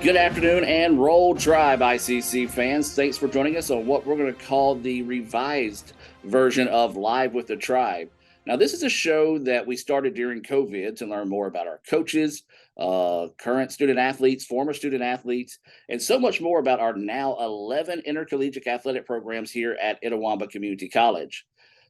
Good afternoon and roll tribe, ICC fans. Thanks for joining us on what we're going to call the revised version of Live with the Tribe. Now, this is a show that we started during COVID to learn more about our coaches, current student athletes, former student athletes, and so much more about our now 11 intercollegiate athletic programs here at Itawamba Community College.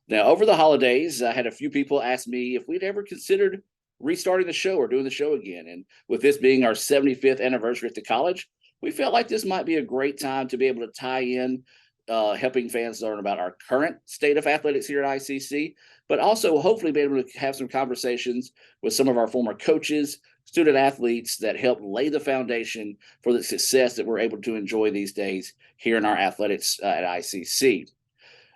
Now, over the holidays, I had a few people ask me if we'd ever considered restarting the show or doing the show again. And with this being our 75th anniversary at the college, we felt like this might be a great time to be able to tie in, helping fans learn about our current state of athletics here at ICC, but also hopefully be able to have some conversations with some of our former coaches, student athletes that helped lay the foundation for the success that we're able to enjoy these days here in our athletics at ICC.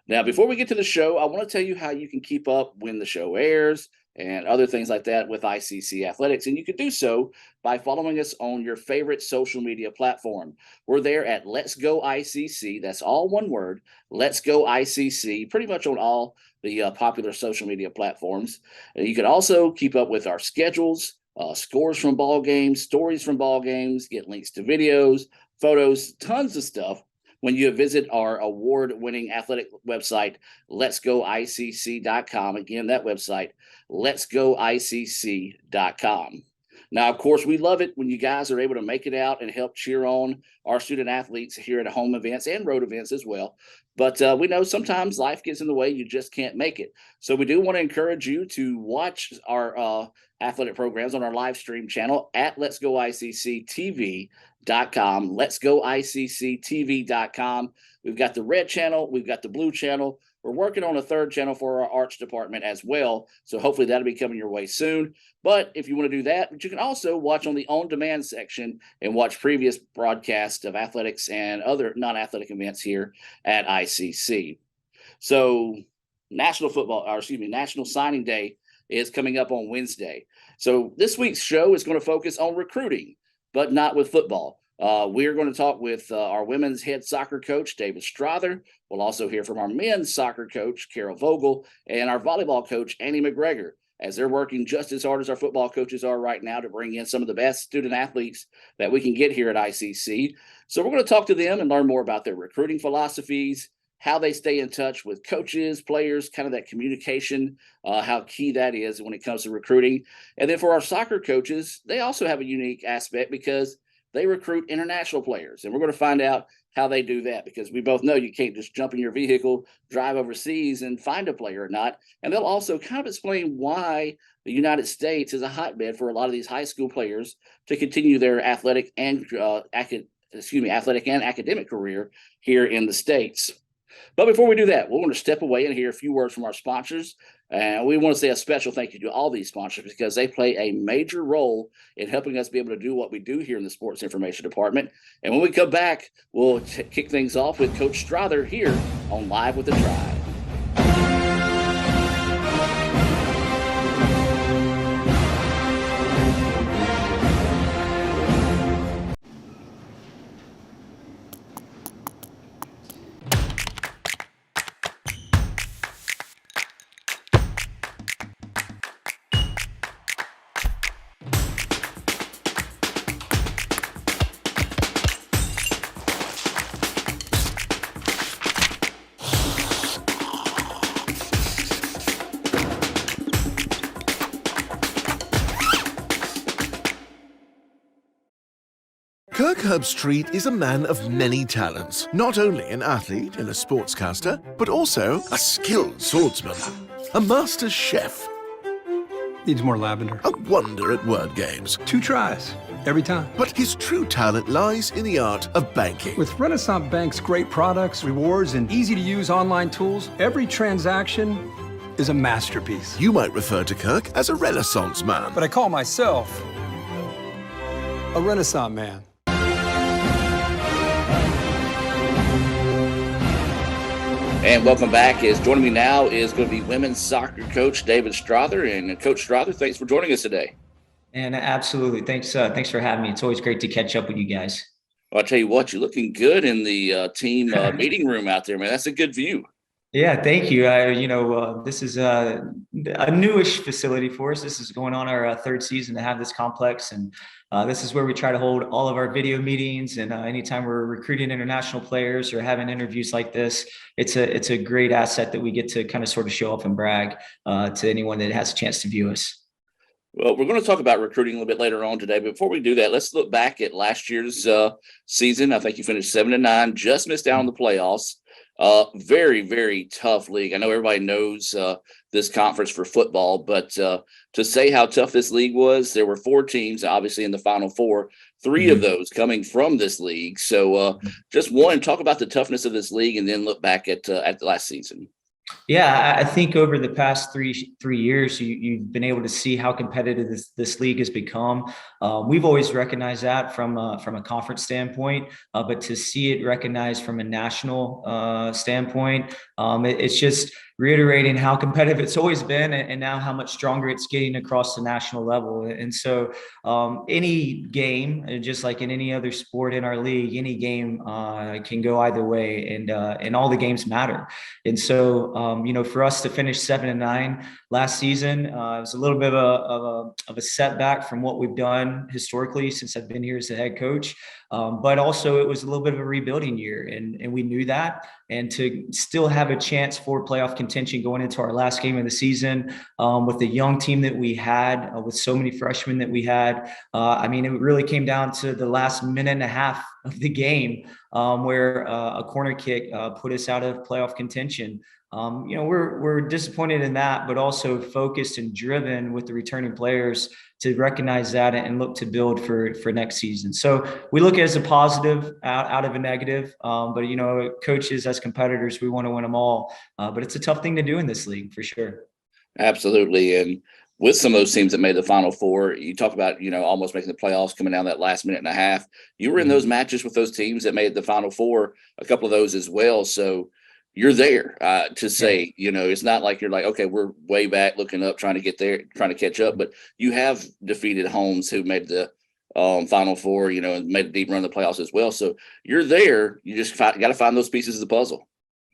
Now, before we get to the show, I want to tell you how you can keep up when the show airs and other things like that with ICC Athletics. And you can do so by following us on your favorite social media platform. We're there at Let's Go ICC. That's all one word, Let's Go ICC, pretty much on all the popular social media platforms. You can also keep up with our schedules, scores from ball games, stories from ball games, get links to videos, photos, tons of stuff when you visit our award-winning athletic website, letsgoicc.com. Again, that website, letsgoicc.com. Now, of course, we love it when you guys are able to make it out and help cheer on our student athletes here at home events and road events as well. But we know sometimes life gets in the way. You just can't make it. So we do want to encourage you to watch our athletic programs on our live stream channel at letsgoicctv.com, letsgoicctv.com. We've got the red channel. We've got the blue channel. We're working on a third channel for our arts department as well. So hopefully that'll be coming your way soon. But if you want to do that, but you can also watch on the on-demand section and watch previous broadcasts of athletics and other non-athletic events here at ICC. So National Signing Day is coming up on Wednesday. So this week's show is going to focus on recruiting, but not with football. We're going to talk with our women's head soccer coach, David Strother. We'll also hear from our men's soccer coach, Caryl Vogel, and our volleyball coach, Annie McGregor, as they're working just as hard as our football coaches are right now to bring in some of the best student athletes that we can get here at ICC. So we're going to talk to them and learn more about their recruiting philosophies, how they stay in touch with coaches, players, kind of that communication, how key that is when it comes to recruiting. And then for our soccer coaches, they also have a unique aspect because they recruit international players. And we're going to find out how they do that, because we both know you can't just jump in your vehicle, drive overseas and find a player or not. And they'll also kind of explain why the United States is a hotbed for a lot of these high school players to continue their athletic and academic career here in the States. But before we do that, we're going to step away and hear a few words from our sponsors. And we want to say a special thank you to all these sponsors because they play a major role in helping us be able to do what we do here in the Sports Information Department. And when we come back, we'll kick things off with Coach Strother here on Live with the Tribe. Kirk Herbstreit is a man of many talents, not only an athlete and a sportscaster, but also a skilled swordsman, a master chef, Needs more lavender. a wonder at word games. 2 tries, every time. But his true talent lies in the art of banking. With Renaissance Bank's great products, rewards, and easy-to-use online tools, every transaction is a masterpiece. You might refer to Kirk as a Renaissance man. But I call myself a Renaissance man. And welcome back. Joining me now is going to be women's soccer coach David Strother. And Coach Strother, thanks for joining us today. And absolutely. Thanks for having me. It's always great to catch up with you guys. Well, I'll tell you what, you're looking good in the team meeting room out there, man. That's a good view. Yeah, thank you. This is a newish facility for us. This is going on our third season to have this complex, and this is where we try to hold all of our video meetings. And anytime we're recruiting international players or having interviews like this, it's a great asset that we get to kind of sort of show off and brag to anyone that has a chance to view us. Well, we're going to talk about recruiting a little bit later on today. But before we do that, let's look back at last year's season. I think you finished 7-9, just missed out on the playoffs. Very, very tough league. I know everybody knows this conference for football, but to say how tough this league was, there were 4 teams, obviously, in the Final Four, 3 of those coming from this league. So just one, talk about the toughness of this league and then look back at the last season. Yeah, I think over the past three years, you've been able to see how competitive this league has become. We've always recognized that from a conference standpoint, but to see it recognized from a national standpoint, it's just reiterating how competitive it's always been, and now how much stronger it's getting across the national level. And so, any game, just like in any other sport in our league, any game can go either way, and all the games matter. And so, for us to finish 7-9 last season, it was a little bit of a setback from what we've done historically since I've been here as the head coach. But also it was a little bit of a rebuilding year, and we knew that. And to still have a chance for playoff contention going into our last game of the season with the young team that we had, with so many freshmen that we had, it really came down to the last minute and a half of the game where a corner kick put us out of playoff contention. We're disappointed in that, but also focused and driven with the returning players to recognize that and look to build for next season. So we look at it as a positive out of a negative. But coaches as competitors, we want to win them all. But it's a tough thing to do in this league for sure. Absolutely. And with some of those teams that made the Final Four, you talk about, almost making the playoffs, coming down that last minute and a half. You were in those matches with those teams that made the Final Four, a couple of those as well. So you're there to say, it's not like you're like, okay, we're way back looking up, trying to get there, trying to catch up. But you have defeated Holmes, who made the Final Four, and made a deep run in the playoffs as well. So you're there. You just got to find those pieces of the puzzle.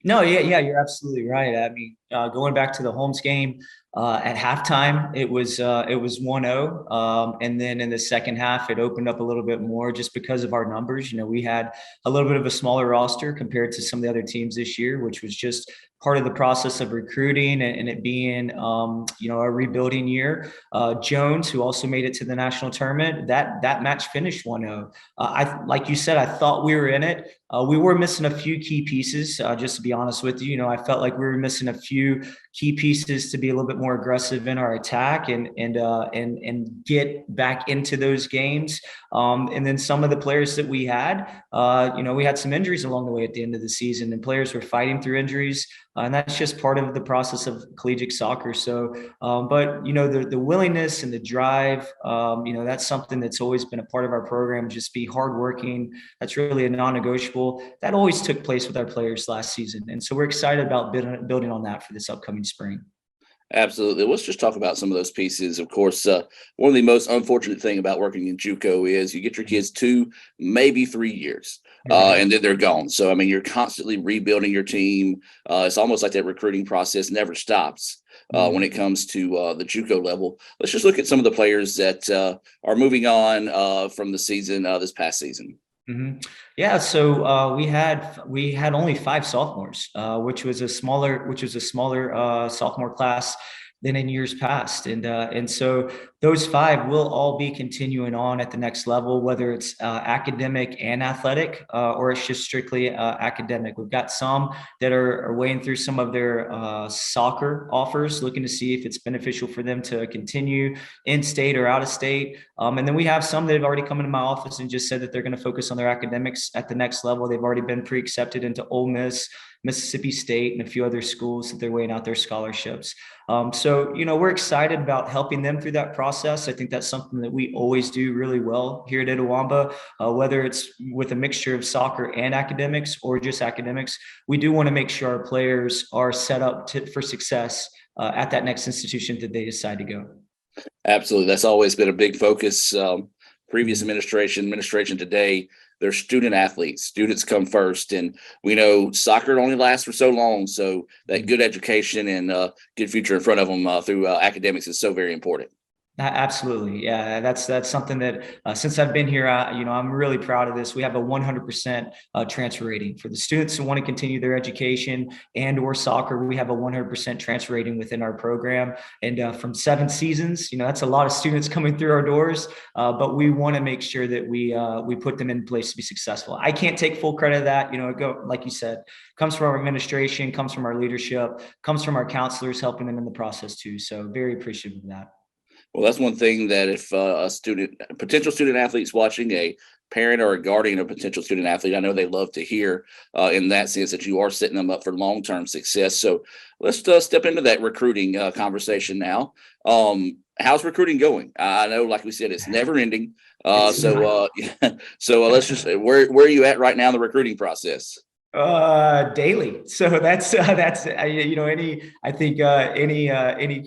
No, yeah, you're absolutely right. I mean, going back to the Holmes game, at halftime, it was 1-0. And then in the second half, it opened up a little bit more just because of our numbers. We had a little bit of a smaller roster compared to some of the other teams this year, which was just part of the process of recruiting and it being, a rebuilding year. Jones, who also made it to the national tournament, that match finished 1-0. Like you said, I thought we were in it. We were missing a few key pieces, just to be honest with you. I felt like we were missing a few key pieces to be a little bit more aggressive in our attack and get back into those games. And then some of the players that we had, we had some injuries along the way at the end of the season, and players were fighting through injuries. And that's just part of the process of collegiate soccer. So, but the willingness and the drive, that's something that's always been a part of our program. Just be hardworking. That's really a non-negotiable. That always took place with our players last season, and so we're excited about building on that for this upcoming spring. Absolutely. Let's just talk about some of those pieces. Of course, one of the most unfortunate thing about working in JUCO is you get your kids 2, maybe 3 years, and then they're gone. So, you're constantly rebuilding your team. It's almost like that recruiting process never stops when it comes to the JUCO level. Let's just look at some of the players that are moving on from the season, this past season. Mm-hmm. Yeah, so we had only 5 sophomores, which was a smaller sophomore class than in years past, and so those 5 will all be continuing on at the next level, whether it's academic and athletic, or it's just strictly academic. We've got some that are weighing through some of their soccer offers, looking to see if it's beneficial for them to continue in state or out of state. And then we have some that have already come into my office and just said that they're going to focus on their academics at the next level. They've already been pre-accepted into Ole Miss, Mississippi State, and a few other schools that they're weighing out their scholarships. So, we're excited about helping them through that process. I think that's something that we always do really well here at Itawamba, whether it's with a mixture of soccer and academics or just academics. We do want to make sure our players are set up for success at that next institution that they decide to go. Absolutely. That's always been a big focus. Previous administration today, they're student athletes. Students come first, and we know soccer only lasts for so long. So that good education and good future in front of them through academics is so very important. Absolutely. Yeah, that's something that since I've been here, I'm really proud of this. We have a 100% transfer rating for the students who want to continue their education and or soccer. We have a 100% transfer rating within our program. And from 7 seasons, that's a lot of students coming through our doors, but we want to make sure that we put them in place to be successful. I can't take full credit of that. Like you said, comes from our administration, comes from our leadership, comes from our counselors helping them in the process too. So very appreciative of that. Well, that's one thing that if a potential student athlete's watching, a parent or a guardian of a potential student athlete, I know they love to hear in that sense that you are setting them up for long-term success. So let's step into that recruiting conversation now. How's recruiting going? I know, like we said, it's never ending. So let's just, where are you at right now in the recruiting process? Daily. So that's any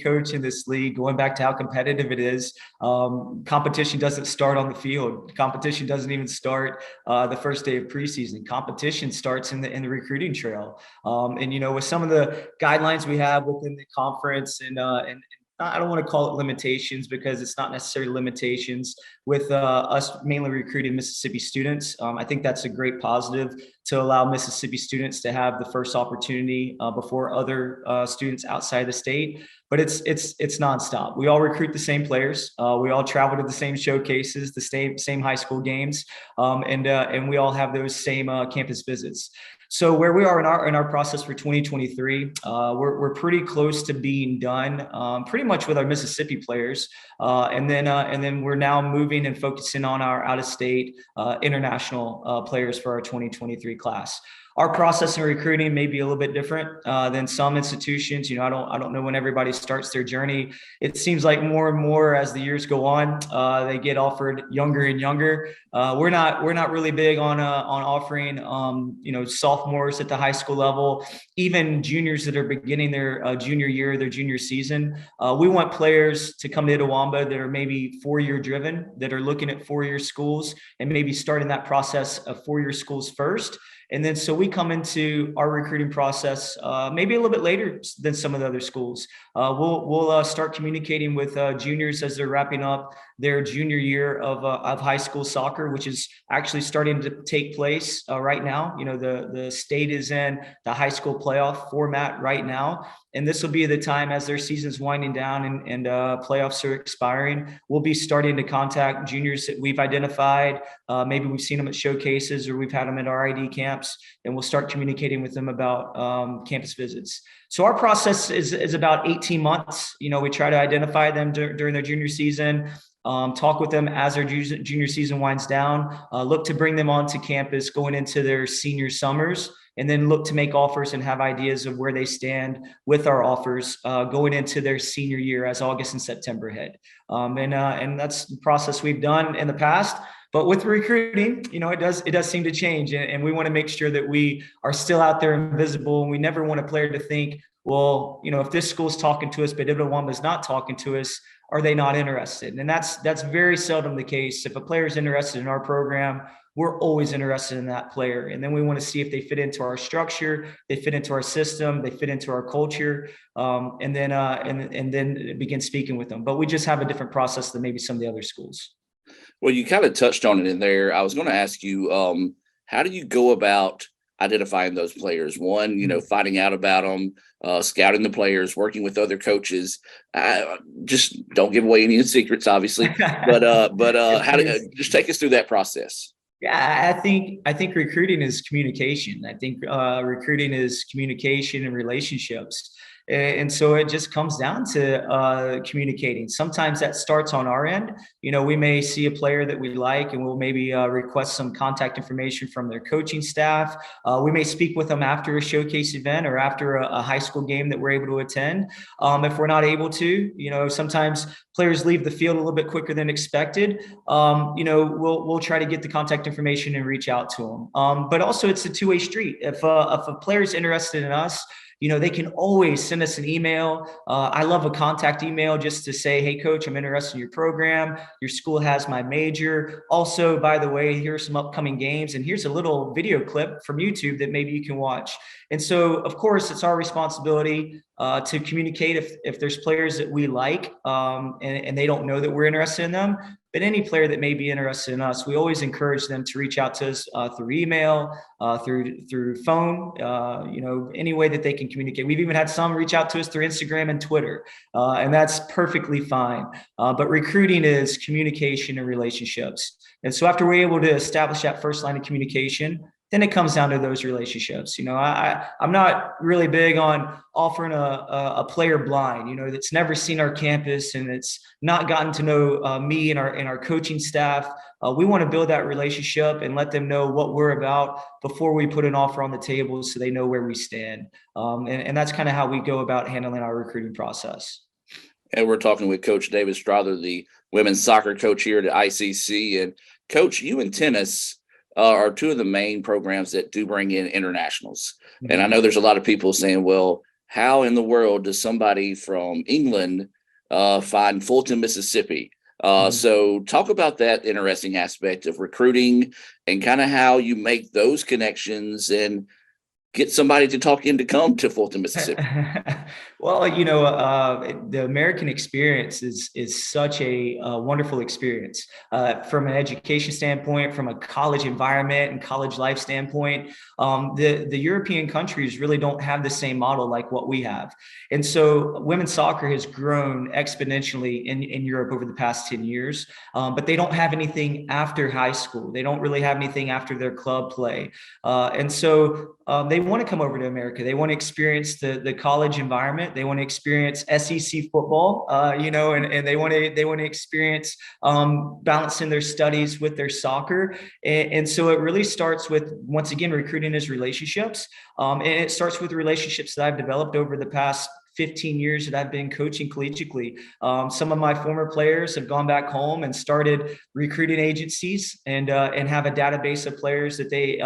coach in this league, going back to how competitive it is, competition doesn't start on the field. Competition doesn't even start the first day of preseason. Competition starts in the recruiting trail. And with some of the guidelines we have within the conference and I don't want to call it limitations because it's not necessarily limitations with us mainly recruiting Mississippi students. I think that's a great positive to allow Mississippi students to have the first opportunity before other students outside the state. But it's nonstop. We all recruit the same players. We all travel to the same showcases, the same high school games, and we all have those same campus visits. So where we are in our process for 2023, we're pretty close to being done, pretty much with our Mississippi players, and then we're now moving and focusing on our out-of-state international players for our 2023 class. Our process in recruiting may be a little bit different than some institutions. I don't know when everybody starts their journey. It seems like more and more as the years go on, they get offered younger and younger. We're not really big on offering sophomores at the high school level, even juniors that are beginning their junior year, their junior season. We want players to come to Itawamba that are maybe 4-year driven, that are looking at 4-year schools and maybe starting that process of 4-year schools first. And then so we come into our recruiting process maybe a little bit later than some of the other schools. We'll start communicating with juniors as they're wrapping up their junior year of high school soccer, which is actually starting to take place right now. The state is in the high school playoff format right now. And this will be the time as their season's winding down and playoffs are expiring. We'll be starting to contact juniors that we've identified. Maybe we've seen them at showcases or we've had them at our ID camps, and we'll start communicating with them about campus visits. So our process is about 18 months. We try to identify them during their junior season, talk with them as their junior season winds down, look to bring them onto campus going into their senior summers, and then look to make offers and have ideas of where they stand with our offers going into their senior year as August and September hit. And that's the process we've done in the past. But with recruiting, it does seem to change, and we want to make sure that we are still out there and visible. And we never want a player to think, well, if this school's talking to us, but Itawamba is not talking to us, are they not interested? And that's very seldom the case. If a player is interested in our program, we're always interested in that player. And then we want to see if they fit into our structure, they fit into our system, they fit into our culture, and then begin speaking with them. But we just have a different process than maybe some of the other schools. Well, you kind of touched on it in there. I was going to ask you, how do you go about identifying those players? One, finding out about them, scouting the players, working with other coaches. Just don't give away any secrets, obviously. But just take us through that process. Yeah, I think recruiting is communication. I think recruiting is communication and relationships. And so it just comes down to communicating. Sometimes that starts on our end. We may see a player that we like and we'll maybe request some contact information from their coaching staff. We may speak with them after a showcase event or after a high school game that we're able to attend. If we're not able to, sometimes players leave the field a little bit quicker than expected. We'll try to get the contact information and reach out to them. But also it's a two-way street. If a player is interested in us, they can always send us an email. I love a contact email just to say, hey, coach, I'm interested in your program. Your school has my major. Also, by the way, here's some upcoming games, and here's a little video clip from YouTube that maybe you can watch. And so, of course, it's our responsibility to communicate if there's players that we like and they don't know that we're interested in them. But any player that may be interested in us, we always encourage them to reach out to us through email, through phone, any way that they can communicate. We've even had some reach out to us through Instagram and Twitter, and that's perfectly fine. But recruiting is communication and relationships. And so after we're able to establish that first line of communication, then it comes down to those relationships. I'm not really big on offering a player blind, that's never seen our campus and it's not gotten to know me and our coaching staff. We want to build that relationship and let them know what we're about before we put an offer on the table so they know where we stand. And that's kind of how we go about handling our recruiting process. And we're talking with Coach David Strother, the women's soccer coach here at ICC. And Coach, you and tennis are two of the main programs that do bring in internationals. Mm-hmm. And I know there's a lot of people saying, well, how in the world does somebody from England find Fulton, Mississippi? So talk about that interesting aspect of recruiting and kind of how you make those connections and get somebody to talk in to come to Fulton, Mississippi. Well, the American experience is such a wonderful experience from an education standpoint, from a college environment and college life standpoint. The European countries really don't have the same model like what we have. And so women's soccer has grown exponentially in Europe over the past 10 years, but they don't have anything after high school. They don't really have anything after their club play. And so they want to come over to America. They want to experience the college environment. They want to experience SEC football, and they want to experience balancing their studies with their soccer. And so it really starts with, once again, recruiting as relationships. And it starts with relationships that I've developed over the past 15 years that I've been coaching collegiately. Some of my former players have gone back home and started recruiting agencies and have a database of players that they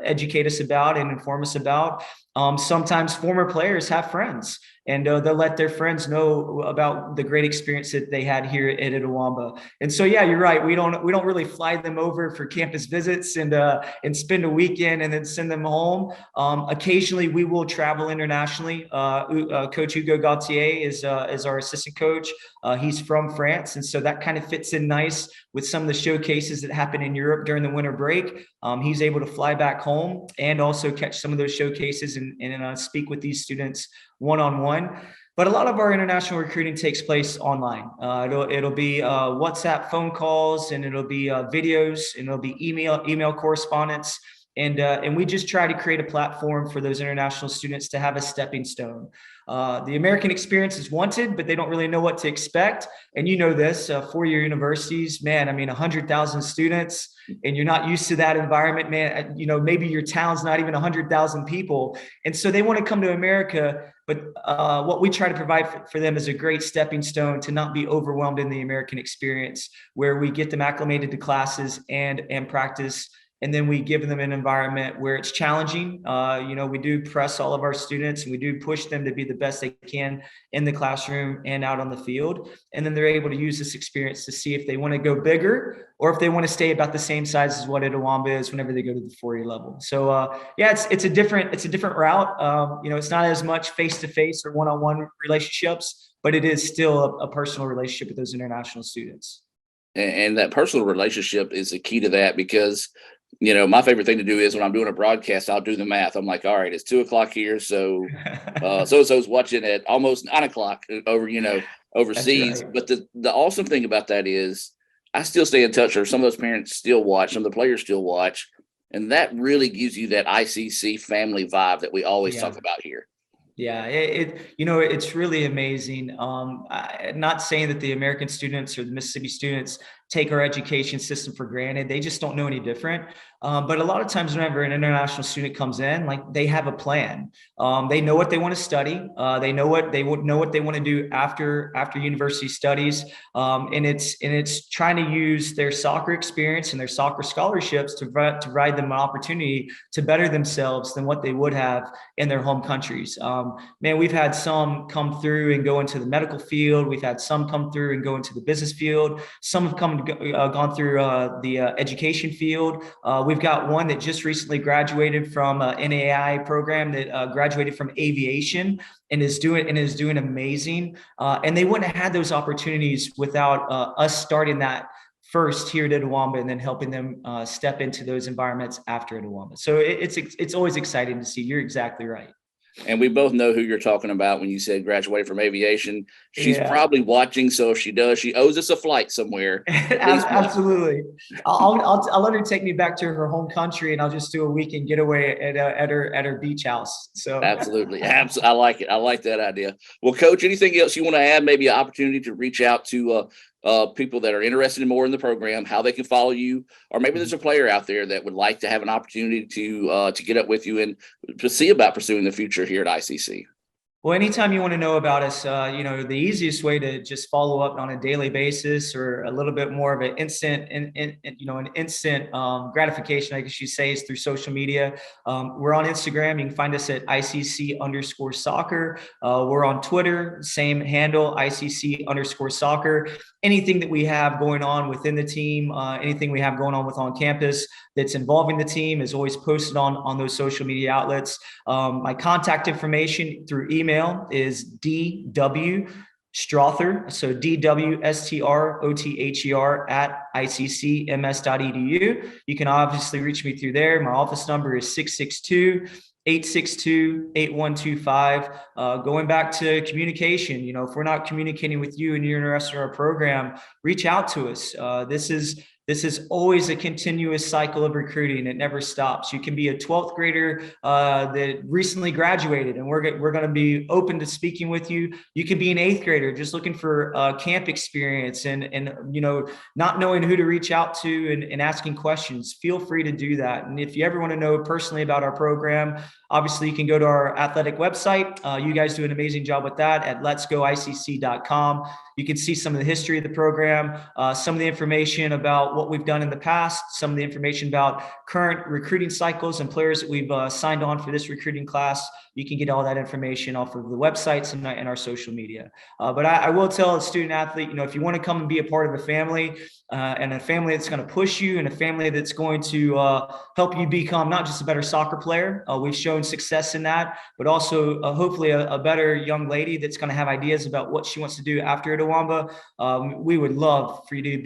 educate us about and inform us about. Sometimes former players have friends and they'll let their friends know about the great experience that they had here at Itawamba. And so, yeah, you're right. We don't really fly them over for campus visits and spend a weekend and then send them home. Occasionally, we will travel internationally. Coach Hugo Gauthier is our assistant coach. He's from France, and so that kind of fits in nice with some of the showcases that happen in Europe during the winter break. He's able to fly back home and also catch some of those showcases and speak with these students one-on-one. But a lot of our international recruiting takes place online. It'll be WhatsApp phone calls, and it'll be videos, and it'll be email correspondence. And we just try to create a platform for those international students to have a stepping stone. The American experience is wanted, but they don't really know what to expect. And you know this, four-year universities, man, 100,000 students, and you're not used to that environment, man. Maybe your town's not even 100,000 people. And so they want to come to America, but what we try to provide for them is a great stepping stone to not be overwhelmed in the American experience, where we get them acclimated to classes and practice. And then we give them an environment where it's challenging. We do press all of our students, and we do push them to be the best they can in the classroom and out on the field. And then they're able to use this experience to see if they want to go bigger or if they want to stay about the same size as what Itawamba is whenever they go to the 4-year level. So it's a different route. It's not as much face-to-face or one-on-one relationships, but it is still a personal relationship with those international students. And that personal relationship is the key to that, because my favorite thing to do is when I'm doing a broadcast, I'll do the math. I'm like, all right, it's 2:00 here. So so-and-so's watching at almost 9:00 overseas. Right. But the awesome thing about that is I still stay in touch, or some of those parents still watch, some of the players still watch. And that really gives you that ICC family vibe that we always talk about here. Yeah, it's really amazing. Not saying that the American students or the Mississippi students take our education system for granted. They just don't know any different. But a lot of times whenever an international student comes in, like they have a plan. They know what they want to study. They know what they want to do after university studies. And it's trying to use their soccer experience and their soccer scholarships to provide them an opportunity to better themselves than what they would have in their home countries. Man, we've had some come through and go into the medical field. We've had some come through and go into the business field. Some have gone through the education field. We've got one that just recently graduated from an NAI program that graduated from aviation and is doing amazing. And they wouldn't have had those opportunities without us starting that first here at Itawamba and then helping them step into those environments after Itawamba. So it's always exciting to see. You're exactly right. And we both know who you're talking about when you said graduated from aviation. She's probably watching, so if she does, she owes us a flight somewhere. Absolutely. I'll let her take me back to her home country, and I'll just do a weekend getaway at her beach house. So absolutely. I like it. I like that idea. Well, Coach, anything else you want to add? Maybe an opportunity to reach out to people that are interested in more in the program, how they can follow you, or maybe there's a player out there that would like to have an opportunity to get up with you and to see about pursuing the future here at ICC. Well, anytime you want to know about us, the easiest way to just follow up on a daily basis or a little bit more of an instant gratification, I guess you say, is through social media. We're on Instagram. You can find us at ICC_soccer. We're on Twitter, same handle, ICC_soccer. Anything that we have going on within the team, anything we have going on campus that's involving the team is always posted on those social media outlets. My contact information through email is DW Strother, so DWSTROTHER at ICCMS.edu. You can obviously reach me through there. My office number is 662-862-8125. Going back to communication, if we're not communicating with you and you're interested in our program, reach out to us. This is always a continuous cycle of recruiting. It never stops. You can be a 12th grader that recently graduated, and we're going to be open to speaking with you. You could be an 8th grader just looking for camp experience and not knowing who to reach out to and asking questions. Feel free to do that. And if you ever want to know personally about our program, obviously you can go to our athletic website. You guys do an amazing job with that at letsgoicc.com. You can see some of the history of the program, some of the information about what we've done in the past, some of the information about current recruiting cycles and players that we've signed on for this recruiting class. You can get all that information off of the websites and our social media. But I will tell a student athlete, if you want to come and be a part of a family, and a family that's going to push you and a family that's going to help you become not just a better soccer player. We've shown success in that, but also hopefully a better young lady that's going to have ideas about what she wants to do after Itawamba. We would love for you to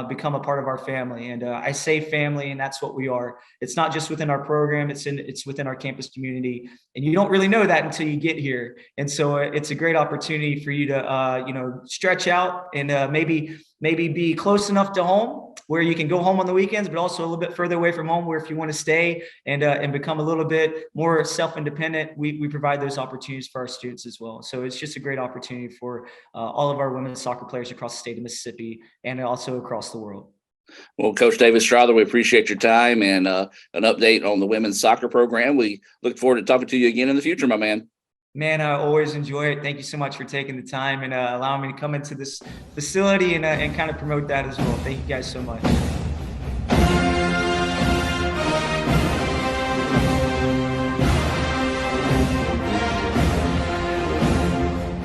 become a part of our family. And I say family, and that's what we are. It's not just within our program, it's within our campus community. And you don't really know that until you get here. And so it's a great opportunity for you to, stretch out and maybe be close enough to home where you can go home on the weekends, but also a little bit further away from home where if you want to stay and become a little bit more self-independent, we provide those opportunities for our students as well. So it's just a great opportunity for all of our women's soccer players across the state of Mississippi and also across the world. Well, Coach David Strother, we appreciate your time and an update on the women's soccer program. We look forward to talking to you again in the future, my man. Man, I always enjoy it. Thank you so much for taking the time and allowing me to come into this facility and kind of promote that as well. Thank you guys so much.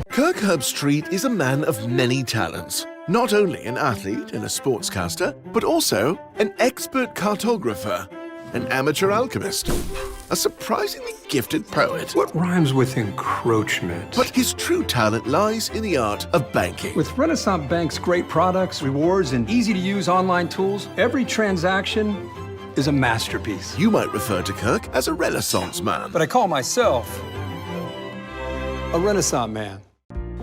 Kirk Herbstreit is a man of many talents. Not only an athlete and a sportscaster, but also an expert cartographer, an amateur alchemist, a surprisingly gifted poet. What rhymes with encroachment? But his true talent lies in the art of banking. With Renaissance Bank's great products, rewards, and easy-to-use online tools, every transaction is a masterpiece. You might refer to Kirk as a Renaissance man. But I call myself a Renaissance man.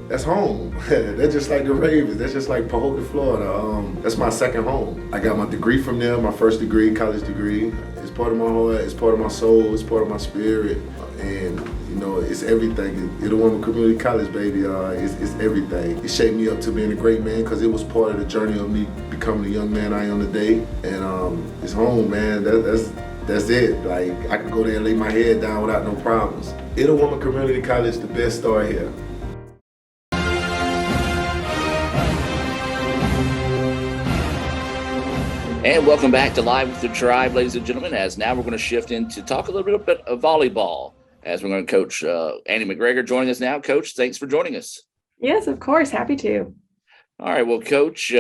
That's home. They're just like the Ravens. That's just like Pahokee, Florida. That's my second home. I got my degree from there, my first degree, college degree. It's part of my heart, it's part of my soul, it's part of my spirit. And You know, it's everything. It'll Woman Community College, baby, it's everything. It shaped me up to being a great man because it was part of the journey of me becoming the young man I am today. And it's home, man. That's it. Like, I can go there and lay my head down without no problems. It'll Woman Community College, the best start here. And welcome back to Live with the Tribe, ladies and gentlemen, as now we're going to shift into talk a little bit of volleyball, as we're going to coach Annie McGregor joining us now. Coach, thanks for joining us. Yes, of course. Happy to. All right. Well, Coach,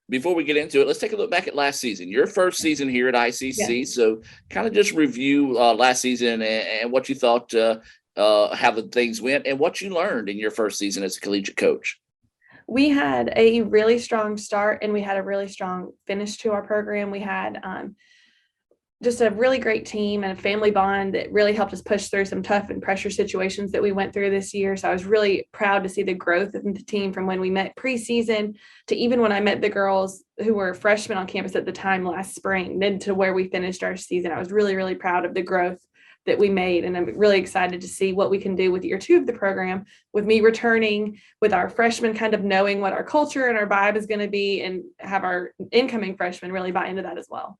before we get into it, let's take a look back at last season, your first season here at ICC. Yeah. So kind of just review last season and what you thought, how the things went and what you learned in your first season as a collegiate coach. We had a really strong start and we had a really strong finish to our program. We had just a really great team and a family bond that really helped us push through some tough and pressure situations that we went through this year. So I was really proud to see the growth in the team from when we met preseason to even when I met the girls who were freshmen on campus at the time last spring, then to where we finished our season. I was really, really proud of the growth that we made. And I'm really excited to see what we can do with year 2 of the program, with me returning, with our freshmen kind of knowing what our culture and our vibe is going to be, and have our incoming freshmen really buy into that as well.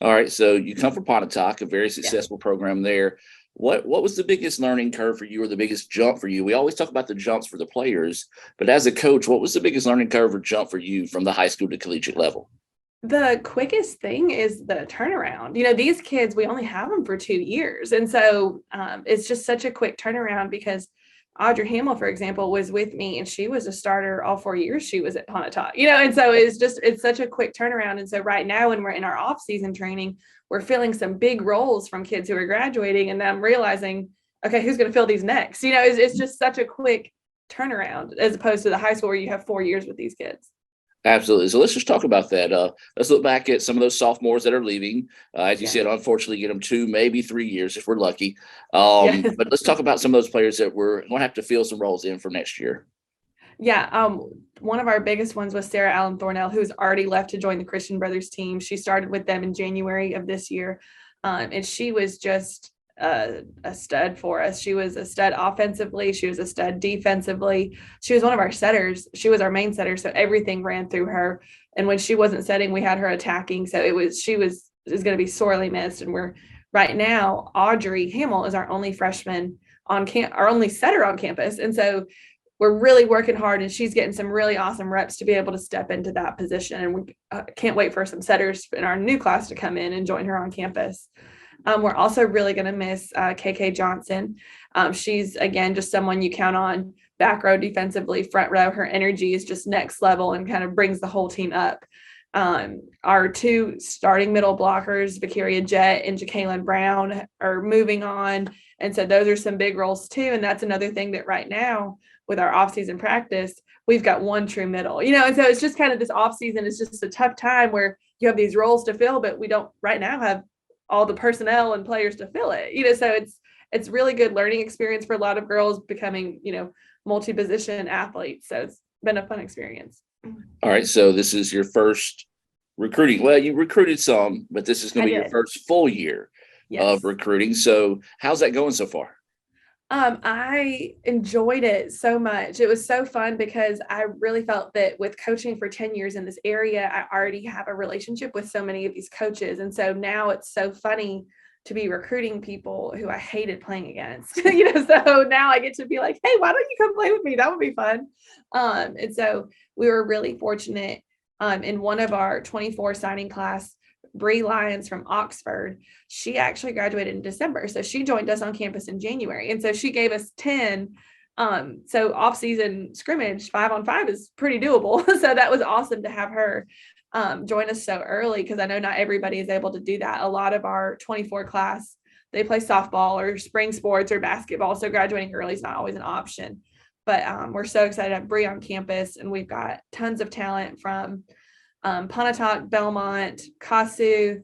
All right. So you come from Pontotoc, a very successful program there. What was the biggest learning curve for you, or the biggest jump for you? We always talk about the jumps for the players, but as a coach, what was the biggest learning curve or jump for you from the high school to collegiate level? The quickest thing is the turnaround. You know, these kids, we only have them for 2 years. And so it's just such a quick turnaround, because Audrey Hamill, for example, was with me and she was a starter all 4 years she was at Pontotoc, you know, and so it's such a quick turnaround. And so right now, when we're in our off-season training, we're filling some big roles from kids who are graduating, and I'm realizing, okay, who's going to fill these next? You know, it's just such a quick turnaround as opposed to the high school where you have 4 years with these kids. Absolutely. So let's just talk about that. Let's look back at some of those sophomores that are leaving. As you said, unfortunately, get them 2, maybe 3 years if we're lucky. But let's talk about some of those players that we're going to have to fill some roles in for next year. Yeah. One of our biggest ones was Sarah Allen Thornell, who's already left to join the Christian Brothers team. She started with them in January of this year. And she was just a stud for us. She was a stud offensively. She was a stud defensively. She was one of our setters. She was our main setter. So everything ran through her. And when she wasn't setting, we had her attacking. So she was going to be sorely missed. And we're right now, Audrey Hamill is our only freshman on our only setter on campus. And so we're really working hard, and she's getting some really awesome reps to be able to step into that position. And we can't wait for some setters in our new class to come in and join her on campus. We're also really going to miss KK Johnson. She's, again, just someone you count on back row defensively, front row. Her energy is just next level and kind of brings the whole team up. Our 2 starting middle blockers, Vicaria Jett and Jacqueline Brown, are moving on. And so those are some big roles too. And that's another thing that right now with our off-season practice, we've got 1 true middle, you know, and so it's just kind of this off-season is just a tough time where you have these roles to fill, but we don't right now have all the personnel and players to fill it, you know, so it's really good learning experience for a lot of girls becoming, you know, multi-position athletes. So it's been a fun experience. All right. So this is your first recruiting. Well, you recruited some, but this is going to be your first full year of recruiting. So how's that going so far? I enjoyed it so much. It was so fun because I really felt that with coaching for 10 years in this area, I already have a relationship with so many of these coaches. And so now it's so funny to be recruiting people who I hated playing against, you know, so now I get to be like, hey, why don't you come play with me? That would be fun. And so we were really fortunate in one of our 24 signing class, Bree Lyons from Oxford, she actually graduated in December. So she joined us on campus in January. And so she gave us 10. So off-season scrimmage 5-on-5 is pretty doable. So that was awesome to have her join us so early, because I know not everybody is able to do that. A lot of our 24 class, they play softball or spring sports or basketball. So graduating early is not always an option. But we're so excited to have Bree on campus, and we've got tons of talent from Pontotoc, Belmont, Kossuth.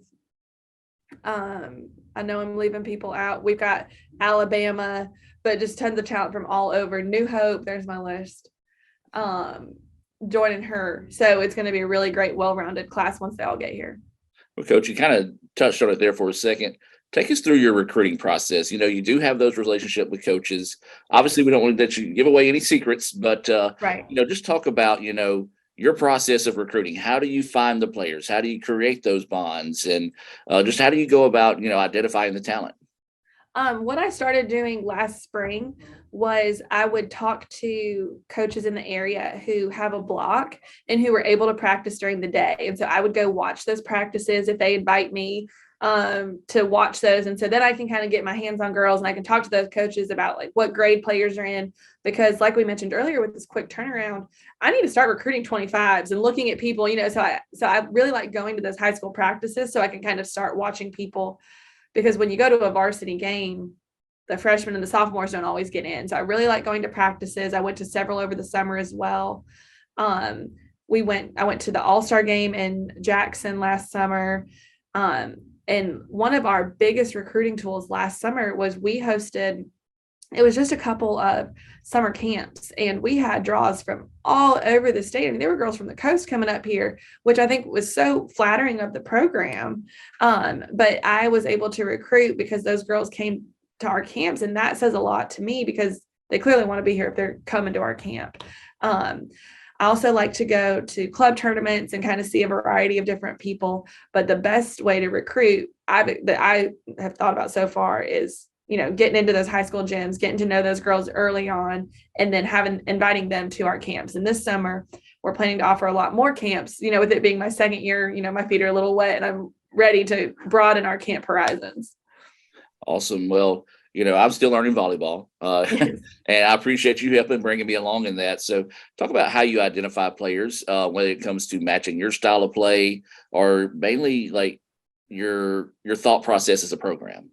I know I'm leaving people out. We've got Alabama, but just tons of talent from all over. New Hope, there's my list, joining her. So it's going to be a really great, well-rounded class once they all get here. Well, Coach, you kind of touched on it there for a second. Take us through your recruiting process. You do have those relationships with coaches. Obviously, we don't want to let you give away any secrets, but Right. just talk about your process of recruiting. How do you find the players? How do you create those bonds? And just how do you go about identifying the talent? What I started doing last spring was I would talk to coaches in the area who have a block and who were able to practice during the day. And so I would go watch those practices if they invite me to watch those. And so then I can kind of get my hands on girls and I can talk to those coaches about like what grade players are in. Because like we mentioned earlier with this quick turnaround, I need to start recruiting 25s and looking at people, so I really like going to those high school practices so I can kind of start watching people. Because when you go to a varsity game, the freshmen and the sophomores don't always get in. So I really like going to practices. I went to several over the summer as well. I went to the All-Star game in Jackson last summer. And one of our biggest recruiting tools last summer was it was just a couple of summer camps and we had draws from all over the state. I mean, there were girls from the coast coming up here, which I think was so flattering of the program. But I was able to recruit because those girls came to our camps, and that says a lot to me because they clearly want to be here if they're coming to our camp. I also like to go to club tournaments and kind of see a variety of different people. But the best way to recruit that I have thought about so far is getting into those high school gyms, getting to know those girls early on, and then inviting them to our camps. And this summer, we're planning to offer a lot more camps, with it being my second year, my feet are a little wet and I'm ready to broaden our camp horizons. Awesome. Well, I'm still learning volleyball, Yes. and I appreciate you helping bringing me along in that. So talk about how you identify players when it comes to matching your style of play or mainly like your thought process as a program.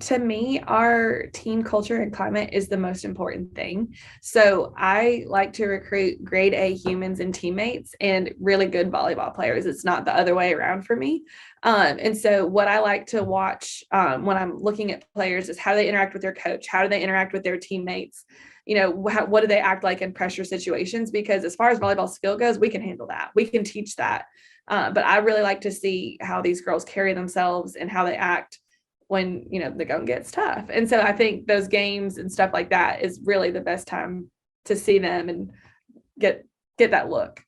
To me, our team culture and climate is the most important thing. So I like to recruit grade A humans and teammates and really good volleyball players. It's not the other way around for me. And so what I like to watch when I'm looking at players is how they interact with their coach. How do they interact with their teammates? What do they act like in pressure situations? Because as far as volleyball skill goes, we can handle that. We can teach that. But I really like to see how these girls carry themselves and how they act when the going gets tough. And so I think those games and stuff like that is really the best time to see them and get that look.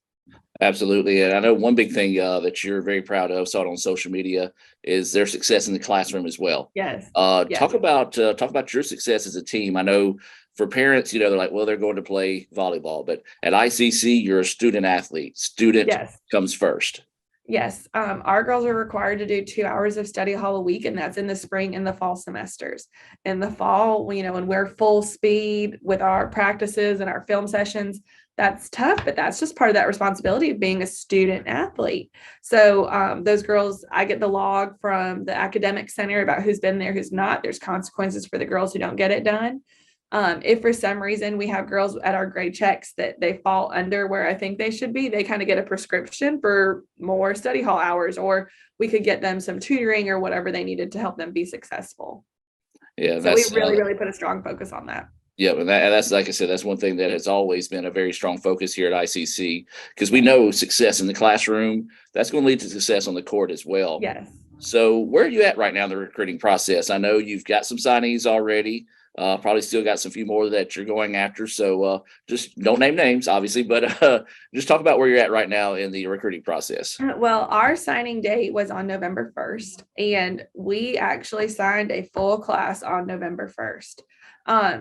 Absolutely. And I know one big thing that you're very proud of, saw it on social media, is their success in the classroom as well. Yes. Yes. Talk about your success as a team. I know for parents, they're like, well, they're going to play volleyball, but at ICC, you're a student athlete. Student Yes. comes first. Yes. Our girls are required to do 2 hours of study hall a week, and that's in the spring and the fall semesters. In the fall, when we're full speed with our practices and our film sessions, that's tough, but that's just part of that responsibility of being a student athlete. So those girls, I get the log from the academic center about who's been there, who's not. There's consequences for the girls who don't get it done. If for some reason we have girls at our grade checks that they fall under where I think they should be, they kind of get a prescription for more study hall hours, or we could get them some tutoring or whatever they needed to help them be successful. Yeah, So we really put a strong focus on that. Yeah, and that's like I said, that's one thing that has always been a very strong focus here at ICC, because we know success in the classroom, that's going to lead to success on the court as well. Yes. So where are you at right now in the recruiting process? I know you've got some signees already. Probably still got some few more that you're going after. So just don't name names, obviously, but just talk about where you're at right now in the recruiting process. Well, our signing date was on November 1st, and we actually signed a full class on November 1st.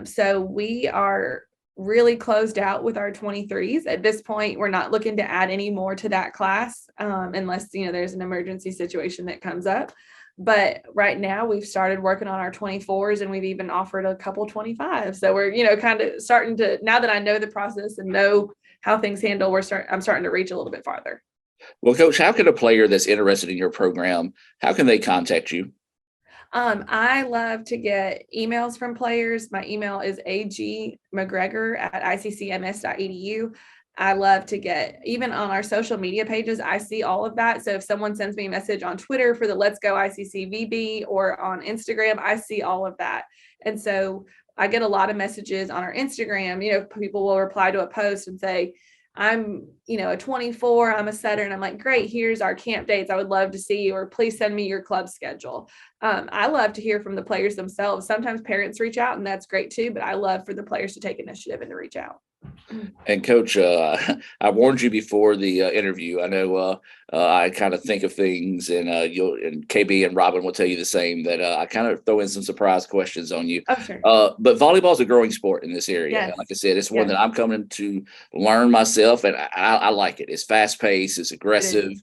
So we are really closed out with our 23s. At this point, we're not looking to add any more to that class unless, there's an emergency situation that comes up. But right now we've started working on our 24s, and we've even offered a couple 25s. So we're, kind of starting to, now that I know the process and know how things handle, I'm starting to reach a little bit farther. Well, Coach, how can a player that's interested in your program, how can they contact you? I love to get emails from players. My email is agmcgregor@iccms.edu. I love to get, even on our social media pages, I see all of that. So if someone sends me a message on Twitter for the Let's Go ICC VB or on Instagram, I see all of that. And so I get a lot of messages on our Instagram. People will reply to a post and say, I'm, a 24, I'm a setter, and I'm like, great, here's our camp dates. I would love to see you, or please send me your club schedule. I love to hear from the players themselves. Sometimes parents reach out, and that's great too, but I love for the players to take initiative and to reach out. And Coach, I warned you before the interview. I know I kind of think of things, and and KB and Robin will tell you the same. That I kind of throw in some surprise questions on you. Oh, sure. But volleyball is a growing sport in this area. Yes. Like I said, it's one Yes. that I'm coming to learn myself, and I like it. It's fast paced, it's aggressive.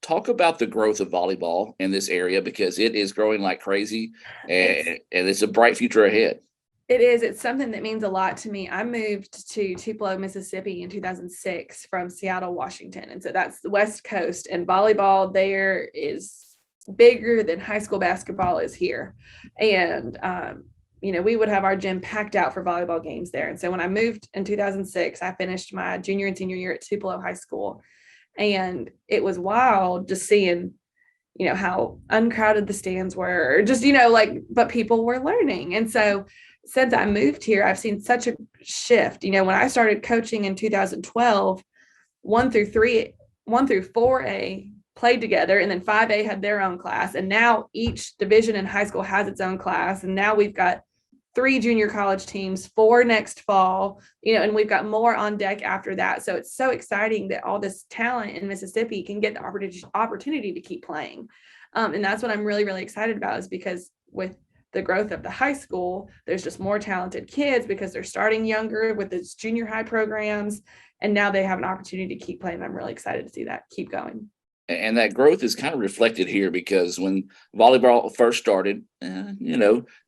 Talk about the growth of volleyball in this area, because it is growing like crazy, and it's a bright future ahead. It is. It's something that means a lot to me. I moved to Tupelo, Mississippi in 2006 from Seattle, Washington. And so that's the West Coast, and volleyball there is bigger than high school basketball is here. And, we would have our gym packed out for volleyball games there. And so when I moved in 2006, I finished my junior and senior year at Tupelo High School. And it was wild just seeing, how uncrowded the stands were, just, but people were learning. And so since I moved here, I've seen such a shift. When I started coaching in 2012, 1 through 4A played together, and then 5A had their own class. And now each division in high school has its own class. And now we've got 3 junior college teams, 4 next fall, and we've got more on deck after that. So it's so exciting that all this talent in Mississippi can get the opportunity to keep playing. And that's what I'm really, really excited about, is because with the growth of the high school, there's just more talented kids because they're starting younger with these junior high programs, and now they have an opportunity to keep playing. I'm really excited to see that keep going. And that growth is kind of reflected here, because when volleyball first started,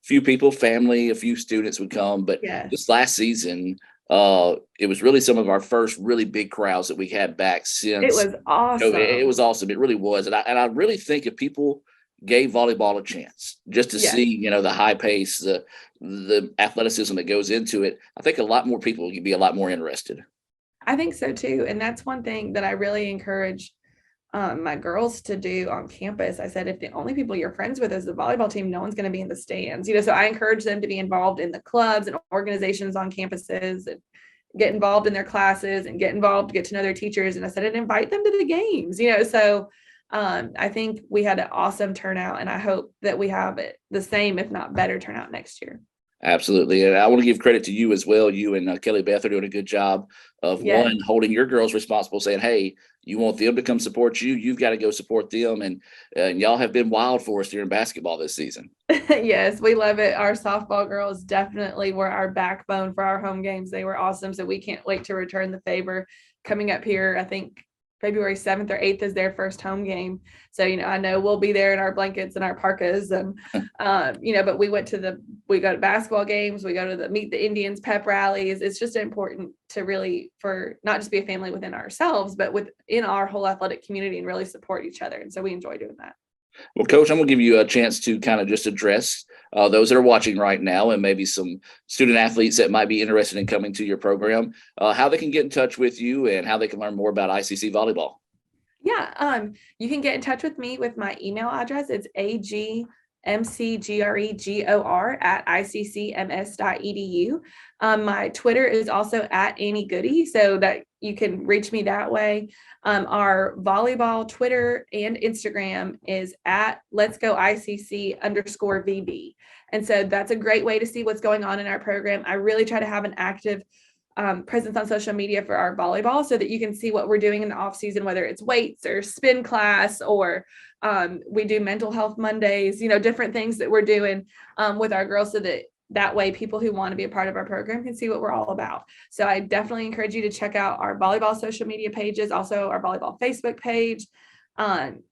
few people, family, a few students would come. But this last season, it was really some of our first really big crowds that we had back since. It was awesome. It was awesome. It really was. And I really think if people gave volleyball a chance just to see, the high pace, the athleticism that goes into it, I think a lot more people would be a lot more interested. I think so too. And that's one thing that I really encourage my girls to do on campus. I said, if the only people you're friends with is the volleyball team, no one's going to be in the stands, so I encourage them to be involved in the clubs and organizations on campuses, and get involved in their classes, and get to know their teachers. And I said, and invite them to the games, so I think we had an awesome turnout, and I hope that we have it the same, if not better, turnout next year. Absolutely. And I want to give credit to you as well. You and Kelly Beth are doing a good job of one, holding your girls responsible, saying, hey, you want them to come support you, you've got to go support them. And y'all have been wild for us during basketball this season. Yes, we love it. Our softball girls definitely were our backbone for our home games. They were awesome. So we can't wait to return the favor coming up here. I think February 7th or 8th is their first home game. So, I know we'll be there in our blankets and our parkas, and, but we go to basketball games, we go to the Meet the Indians pep rallies. It's just important to really, for not just be a family within ourselves, but within our whole athletic community, and really support each other. And so we enjoy doing that. Well, Coach, I'm going to give you a chance to kind of just address those that are watching right now, and maybe some student athletes that might be interested in coming to your program, how they can get in touch with you and how they can learn more about ICC volleyball. Yeah, you can get in touch with me with my email address. It's agmcgregor@iccms.edu. My Twitter is also @AnnieGoody, so that you can reach me that way. Our volleyball Twitter and Instagram is @letsgoicc_VB. And so that's a great way to see what's going on in our program. I really try to have an active presence on social media for our volleyball, so that you can see what we're doing in the off season, whether it's weights or spin class, or we do mental health Mondays, different things that we're doing with our girls, so that way people who want to be a part of our program can see what we're all about. So I definitely encourage you to check out our volleyball social media pages, also our volleyball Facebook page.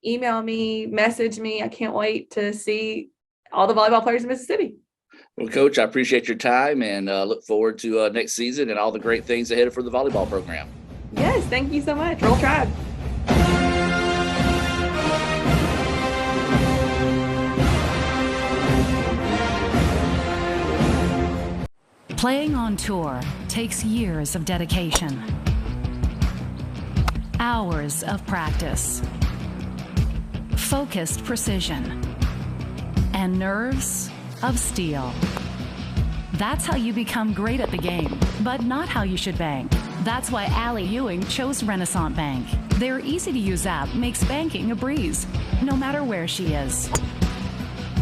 Email me, message me. I can't wait to see all the volleyball players in Mississippi. Well, Coach, I appreciate your time, and look forward to next season and all the great things ahead for the volleyball program. Yes, thank you so much. Roll Tribe. Playing on tour takes years of dedication, hours of practice, focused precision, and nerves of steel. That's how you become great at the game, but not how you should bank. That's why Allie Ewing chose Renaissance Bank. Their easy-to-use app makes banking a breeze, no matter where she is.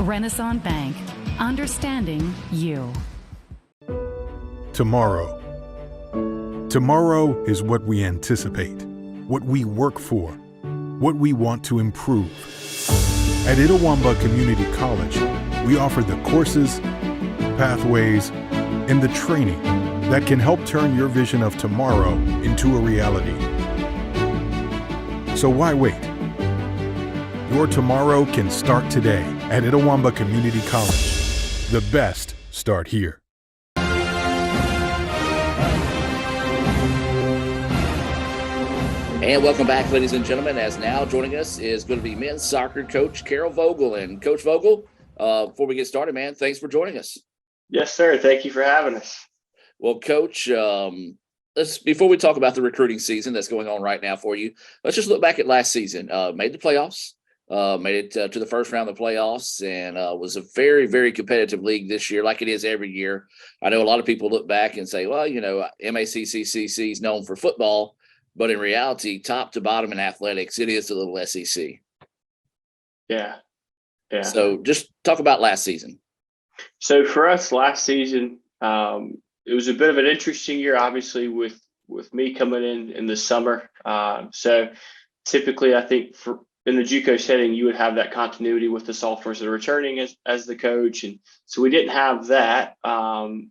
Renaissance Bank, understanding you. Tomorrow. Tomorrow is what we anticipate, what we work for, what we want to improve. At Itawamba Community College, we offer the courses, pathways, and the training that can help turn your vision of tomorrow into a reality. So why wait? Your tomorrow can start today at Itawamba Community College. The best start here. And welcome back, ladies and gentlemen, as now joining us is going to be men's soccer coach Caryl Vogel. And Coach Vogel, before we get started, man, thanks for joining us. Yes, sir. Thank you for having us. Well, Coach, before we talk about the recruiting season that's going on right now for you, let's just look back at last season. Made the playoffs, made it to the first round of the playoffs, and was a very, very competitive league this year, like it is every year. I know a lot of people look back and say, well, you know, MACCCC is known for football, but in reality, top to bottom in athletics, it is a little SEC. Yeah. So just talk about last season. So for us last season, it was a bit of an interesting year, obviously, with me coming in the summer. So typically, I think in the JUCO setting, you would have that continuity with the sophomores that are returning as the coach. And so we didn't have that,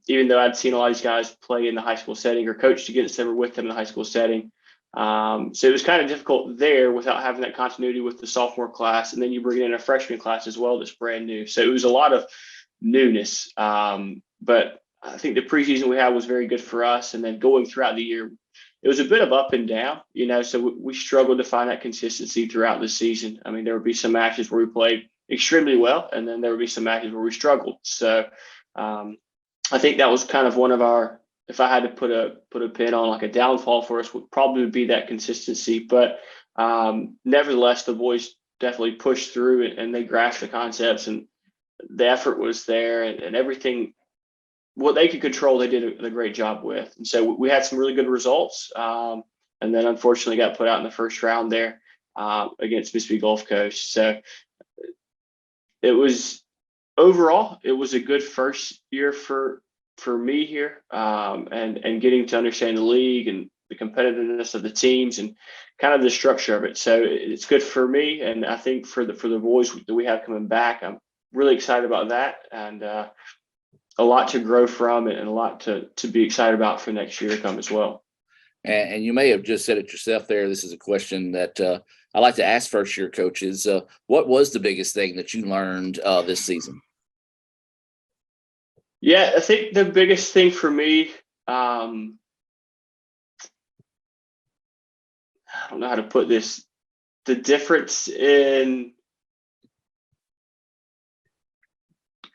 even though I'd seen a lot of these guys play in the high school setting or coached against them or with them in the high school setting. So it was kind of difficult there without having that continuity with the sophomore class. And then you bring in a freshman class as well that's brand new. So it was a lot of newness. But I think the preseason we had was very good for us. And then going throughout the year, it was a bit of up and down, you know, so we struggled to find that consistency throughout the season. I mean, there would be some matches where we played extremely well, and then there would be some matches where we struggled. So I think that was kind of one of our, if I had to put a pin on like a downfall for us, would probably be that consistency. But nevertheless, the boys definitely pushed through and they grasped the concepts, and the effort was there, and everything, what they could control, they did a great job with. And so we had some really good results. And then unfortunately got put out in the first round there against Mississippi Gulf Coast. So it was overall, it was a good first year for me here, and getting to understand the league and the competitiveness of the teams and kind of the structure of it. So it's good for me. And I think for the boys that we have coming back, I'm really excited about that, and a lot to grow from and a lot to be excited about for next year to come as well. And you may have just said it yourself there. This is a question that I like to ask first-year coaches. What was the biggest thing that you learned this season? Yeah, I think the biggest thing for me, I don't know how to put this, the difference in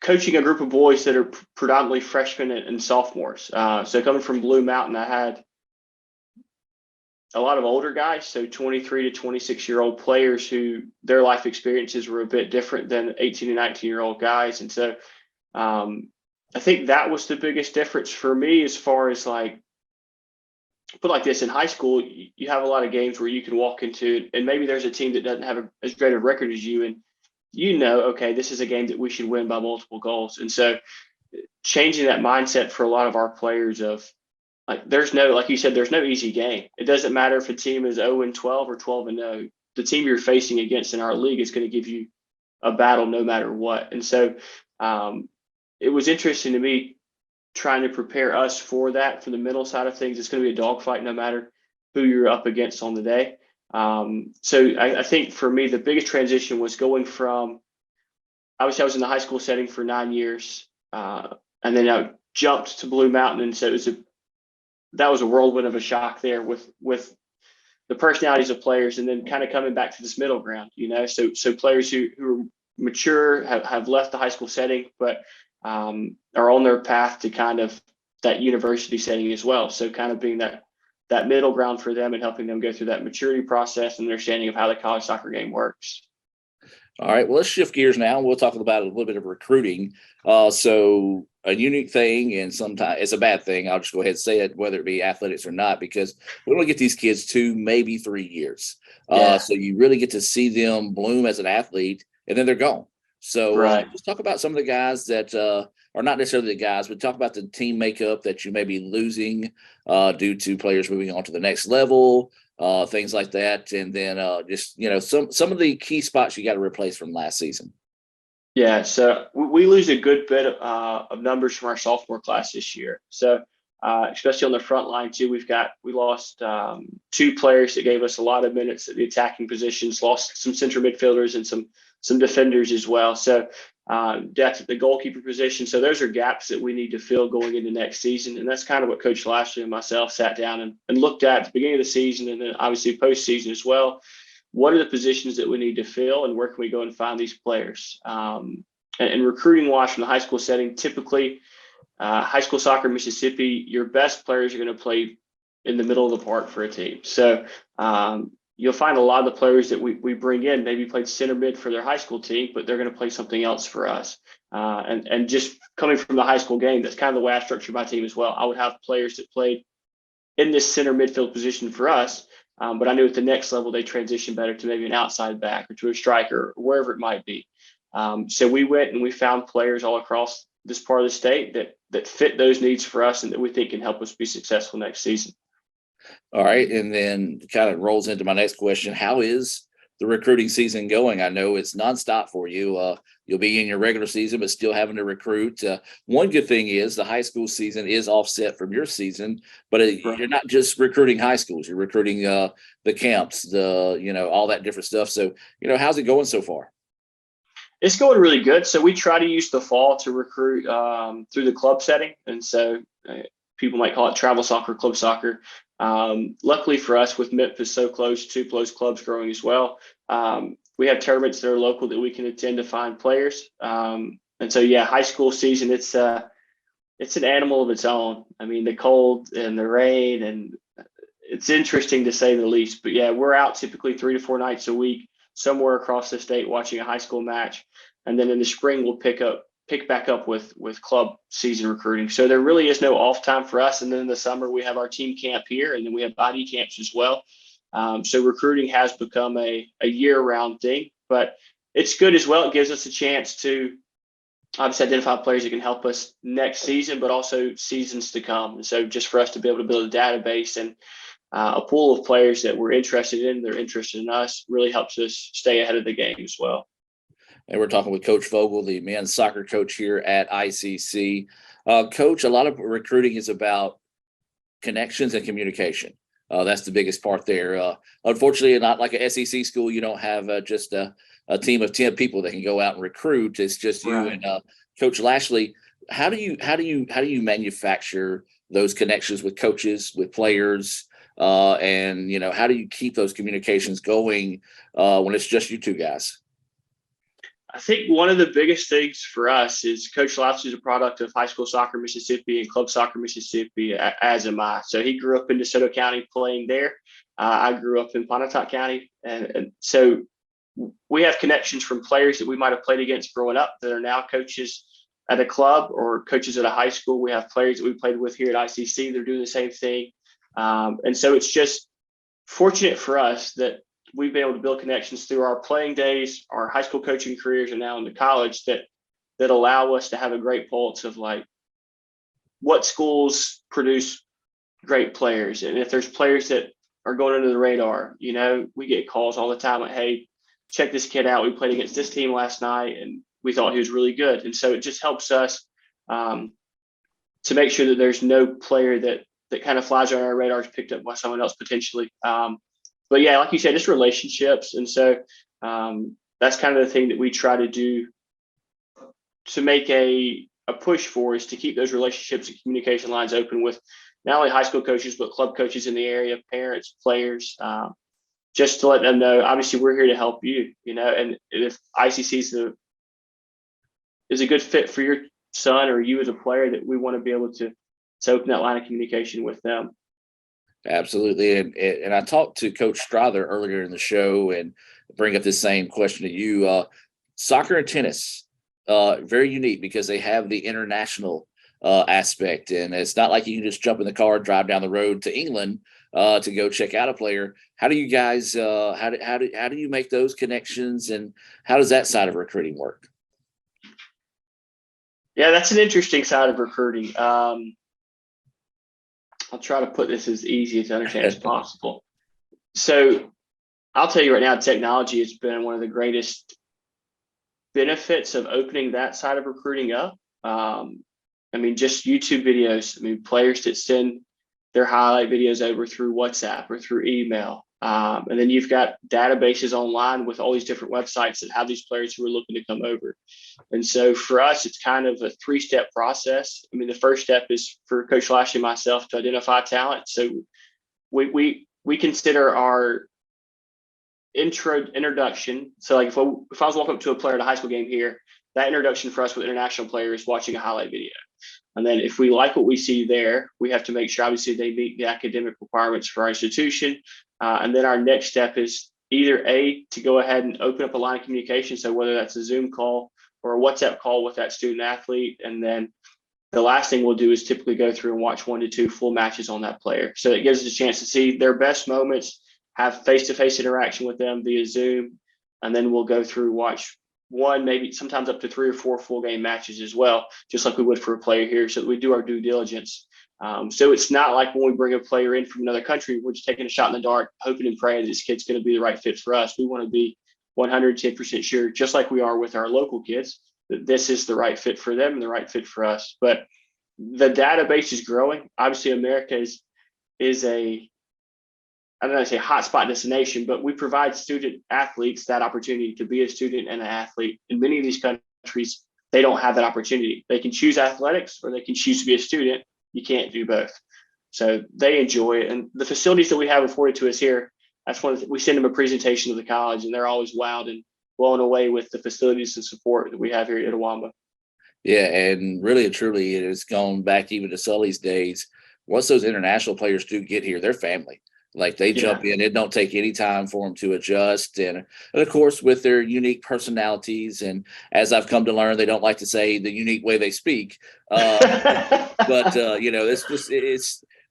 coaching a group of boys that are predominantly freshmen and sophomores. So coming from Blue Mountain, I had a lot of older guys, so 23 to 26-year-old players who their life experiences were a bit different than 18 and 19-year-old guys. And so I think that was the biggest difference for me, as far as like, put like this, in high school, you have a lot of games where you can walk into, and maybe there's a team that doesn't have as great a record as you, and you know, okay, this is a game that we should win by multiple goals. And so changing that mindset for a lot of our players of like, there's no, like you said, there's no easy game. It doesn't matter if a team is 0-12 or 12-0. The team you're facing against in our league is going to give you a battle no matter what. And so it was interesting to me trying to prepare us for that, for the mental side of things. It's going to be a dogfight no matter who you're up against on the day. So I think for me, the biggest transition was going from, obviously I was in the high school setting for 9 years, and then I jumped to Blue Mountain. And so that was a whirlwind of a shock there with the personalities of players, and then kind of coming back to this middle ground, you know, so players who are mature, have left the high school setting, but are on their path to kind of that university setting as well. So kind of being that middle ground for them and helping them go through that maturity process and understanding of how the college soccer game works. All right, well, let's shift gears now. We'll talk about a little bit of recruiting. So a unique thing, and sometimes it's a bad thing. I'll just go ahead and say it, whether it be athletics or not, because we only get these kids 2, maybe 3 years. So you really get to see them bloom as an athlete, and then they're gone. So Right. let's talk about some of the guys that are not necessarily the guys, but talk about the team makeup that you may be losing due to players moving on to the next level, things like that. And then just, some of the key spots you got to replace from last season. Yeah, so we lose a good bit of numbers from our sophomore class this year. So especially on the front line too, we lost 2 players that gave us a lot of minutes at the attacking positions. Lost some central midfielders and some defenders as well. So depth at the goalkeeper position. So those are gaps that we need to fill going into next season, and that's kind of what Coach Lashley and myself sat down and looked at the beginning of the season, and then obviously postseason as well. What are the positions that we need to fill, and where can we go and find these players? And recruiting wise from the high school setting, typically high school soccer in Mississippi, your best players are going to play in the middle of the park for a team. So you'll find a lot of the players that we bring in maybe played center mid for their high school team, but they're going to play something else for us. And just coming from the high school game, that's kind of the way I structure my team as well. I would have players that played in this center midfield position for us, but I knew at the next level they transition better to maybe an outside back or to a striker or wherever it might be. So we went and we found players all across this part of the state that fit those needs for us and that we think can help us be successful next season. All right. And then kind of rolls into my next question. How is the recruiting season going? I know it's nonstop for you. You'll be in your regular season, but still having to recruit. One good thing is the high school season is offset from your season, but you're not just recruiting high schools. You're recruiting the camps, all that different stuff. So, how's it going so far? It's going really good. So we try to use the fall to recruit through the club setting. And so people might call it travel soccer, club soccer. Luckily for us, with Memphis so close to those clubs growing as well, we have tournaments that are local that we can attend to find players. And so, yeah, high school season, it's an animal of its own. I mean, the cold and the rain, and it's interesting to say the least. But, yeah, we're out typically 3 to 4 nights a week somewhere across the state watching a high school match. And then in the spring, we'll pick back up with club season recruiting. So there really is no off time for us. And then in the summer, we have our team camp here, and then we have ID camps as well. So recruiting has become a year-round thing, but it's good as well. It gives us a chance to obviously identify players that can help us next season, but also seasons to come. And so just for us to be able to build a database and a pool of players that we're interested in, they're interested in us, really helps us stay ahead of the game as well. And we're talking with Coach Vogel, the men's soccer coach here at ICC. Coach, a lot of recruiting is about connections and communication. That's the biggest part there. Unfortunately, not like a SEC school, you don't have just a team of 10 people that can go out and recruit. It's just you and Coach Lashley. How do you manufacture those connections with coaches, with players, and how do you keep those communications going when it's just you two guys? I think one of the biggest things for us is Coach Lashley is a product of high school soccer Mississippi and club soccer Mississippi, as am I. So he grew up in DeSoto County playing there. I grew up in Pontotoc County. And so we have connections from players that we might have played against growing up that are now coaches at a club or coaches at a high school. We have players that we played with here at ICC. They're doing the same thing. And so it's just fortunate for us that we've been able to build connections through our playing days, our high school coaching careers, and now into college that allow us to have a great pulse of like what schools produce great players. And if there's players that are going under the radar, we get calls all the time like, hey, check this kid out. We played against this team last night and we thought he was really good. And so it just helps us to make sure that there's no player that kind of flies on our radar is picked up by someone else potentially. But yeah, like you said, it's relationships. And so that's kind of the thing that we try to do to make a push for, is to keep those relationships and communication lines open with not only high school coaches, but club coaches in the area, parents, players, just to let them know, obviously we're here to help you, and if ICC is a good fit for your son or you as a player, that we want to be able to open that line of communication with them. Absolutely. And I talked to Coach Strother earlier in the show and bring up the same question to you. Soccer and tennis, very unique because they have the international aspect. And it's not like you can just jump in the car and drive down the road to England to go check out a player. How do you guys how do you make those connections, and how does that side of recruiting work? Yeah, that's an interesting side of recruiting. I'll try to put this as easy to understand as possible. So I'll tell you right now, technology has been one of the greatest benefits of opening that side of recruiting up. I mean, just YouTube videos. I mean, players that send their highlight videos over through WhatsApp or through email. And then you've got databases online with all these different websites that have these players who are looking to come over. And so for us, it's kind of a 3-step process. I mean, the first step is for Coach Lashley and myself to identify talent. So we consider our introduction. So like if I was walking up to a player at a high school game here, that introduction for us with international players watching a highlight video. And then if we like what we see there, we have to make sure obviously they meet the academic requirements for our institution. And then our next step is either to go ahead and open up a line of communication. So whether that's a Zoom call or a WhatsApp call with that student athlete. And then the last thing we'll do is typically go through and watch 1 to 2 full matches on that player. So it gives us a chance to see their best moments, have face-to-face interaction with them via Zoom. And then we'll go through, watch 1, maybe sometimes up to 3 or 4 full game matches as well, just like we would for a player here. So that we do our due diligence. So it's not like when we bring a player in from another country, we're just taking a shot in the dark, hoping and praying that this kid's going to be the right fit for us. We want to be 110% sure, just like we are with our local kids, that this is the right fit for them and the right fit for us. But the database is growing. Obviously, America is a, I don't know, say hotspot destination, but we provide student athletes that opportunity to be a student and an athlete. In many of these countries, they don't have that opportunity. They can choose athletics or they can choose to be a student. You can't do both. So they enjoy it. And the facilities that we have afforded to us here, that's one of we send them a presentation to the college, and they're always wowed and blown away with the facilities and support that we have here at Itawamba. Yeah, and really and truly, it has gone back even to Sully's days. Once those international players do get here, they're family. Like they jump in, it don't take any time for them to adjust. And of course, with their unique personalities, and as I've come to learn, they don't like to say the unique way they speak. But it's just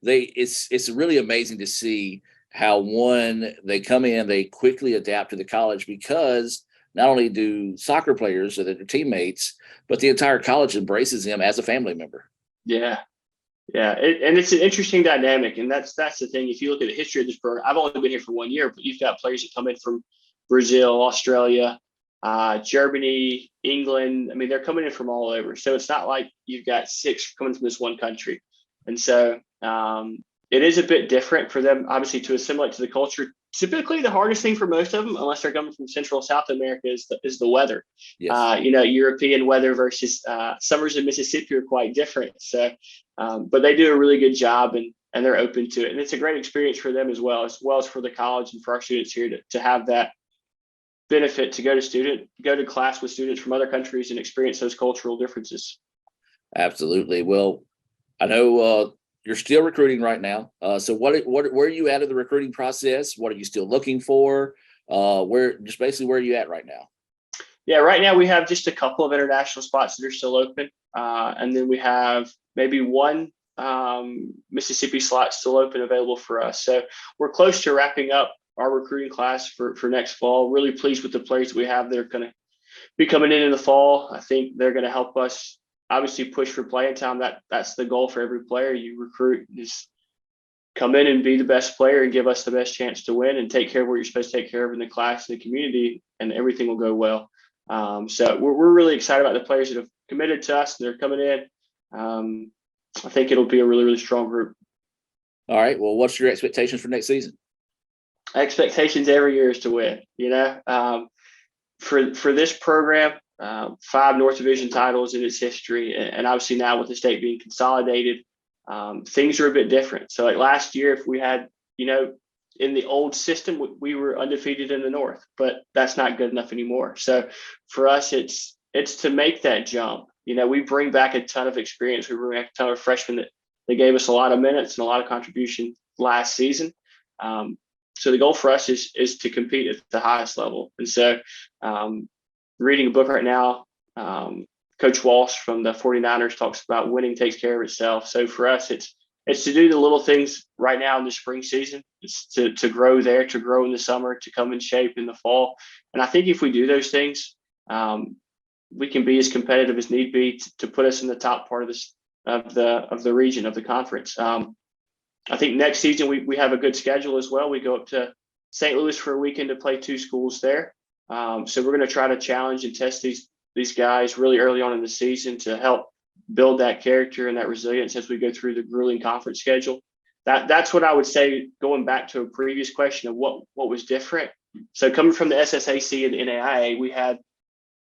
it's really amazing to see how one, they come in, they quickly adapt to the college, because not only do soccer players or their teammates, but the entire college embraces them as a family member. Yeah. Yeah. And it's an interesting dynamic. And that's the thing. If you look at the history of this program, I've only been here for 1 year, but you've got players that come in from Brazil, Australia, Germany, England. I mean, they're coming in from all over. So it's not like you've got 6 coming from this one country. And so it is a bit different for them, obviously, to assimilate to the culture. Typically, the hardest thing for most of them, unless they're coming from Central South America, is the weather. Yes. European weather versus summers in Mississippi are quite different. So, but they do a really good job, and they're open to it. And it's a great experience for them as well as for the college and for our students here to have that benefit to go to class with students from other countries and experience those cultural differences. Absolutely. Well, I know you're still recruiting right now. So where are you at in the recruiting process? What are you still looking for? Where are you at right now? Yeah, right now we have just a couple of international spots that are still open. And then we have maybe 1 Mississippi slot still open available for us. So we're close to wrapping up our recruiting class for next fall. Really pleased with the players that we have that are going to be coming in the fall. I think they're going to help us obviously push for playing time. That's the goal for every player you recruit, is come in and be the best player and give us the best chance to win and take care of what you're supposed to take care of in the class and the community, and everything will go well. So we're really excited about the players that have committed to us and they're coming in. I think it'll be a really, really strong group. All right. Well, what's your expectations for next season? Expectations every year is to win, for this program. 5 North Division titles in its history, and obviously now with the state being consolidated, things are a bit different. So like last year, if we had, in the old system, we were undefeated in the North, but that's not good enough anymore. So for us, it's to make that jump. We bring back a ton of experience. We bring back a ton of freshmen that they gave us a lot of minutes and a lot of contribution last season. So the goal for us is to compete at the highest level. And so reading a book right now Coach Walsh from the 49ers talks about winning takes care of itself. So for us, it's to do the little things right now in the spring season. It's to grow there, to grow in the summer, to come in shape in the fall. And I think if we do those things, we can be as competitive as need be to put us in the top part of the region, of the conference. I think next season we have a good schedule as well. We go up to St. Louis for a weekend to play 2 schools there. So we're going to try to challenge and test these guys really early on in the season to help build that character and that resilience as we go through the grueling conference schedule. That's what I would say, going back to a previous question of what was different. So coming from the SSAC and the NAIA, we had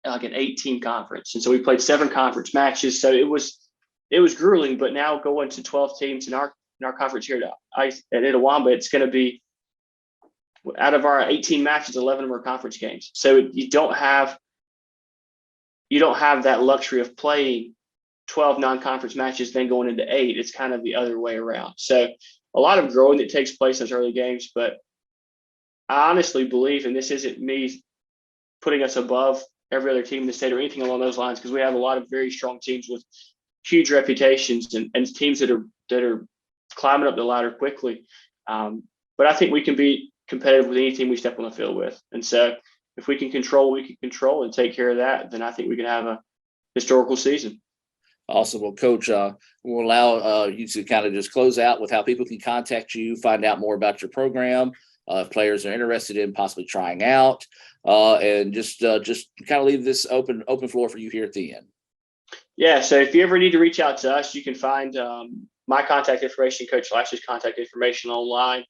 like an 18 conference. And so we played 7 conference matches. So it was grueling, but now going to 12 teams in our conference here at Itawamba, it's going to be, out of our 18 matches, 11 of them are conference games. So you don't have that luxury of playing 12 non-conference matches, then going into 8. It's kind of the other way around. So a lot of growing that takes place in those early games, but I honestly believe, and this isn't me putting us above every other team in the state or anything along those lines, because we have a lot of very strong teams with huge reputations and teams that are climbing up the ladder quickly. But I think we can be competitive with any team we step on the field with. And so if we can control what we can control and take care of that, then I think we can have a historical season. Awesome. Well, Coach, we'll allow you to kind of just close out with how people can contact you, find out more about your program, if players are interested in possibly trying out, and just kind of leave this open floor for you here at the end. Yeah. So if you ever need to reach out to us, you can find my contact information, Coach Lash's contact information online.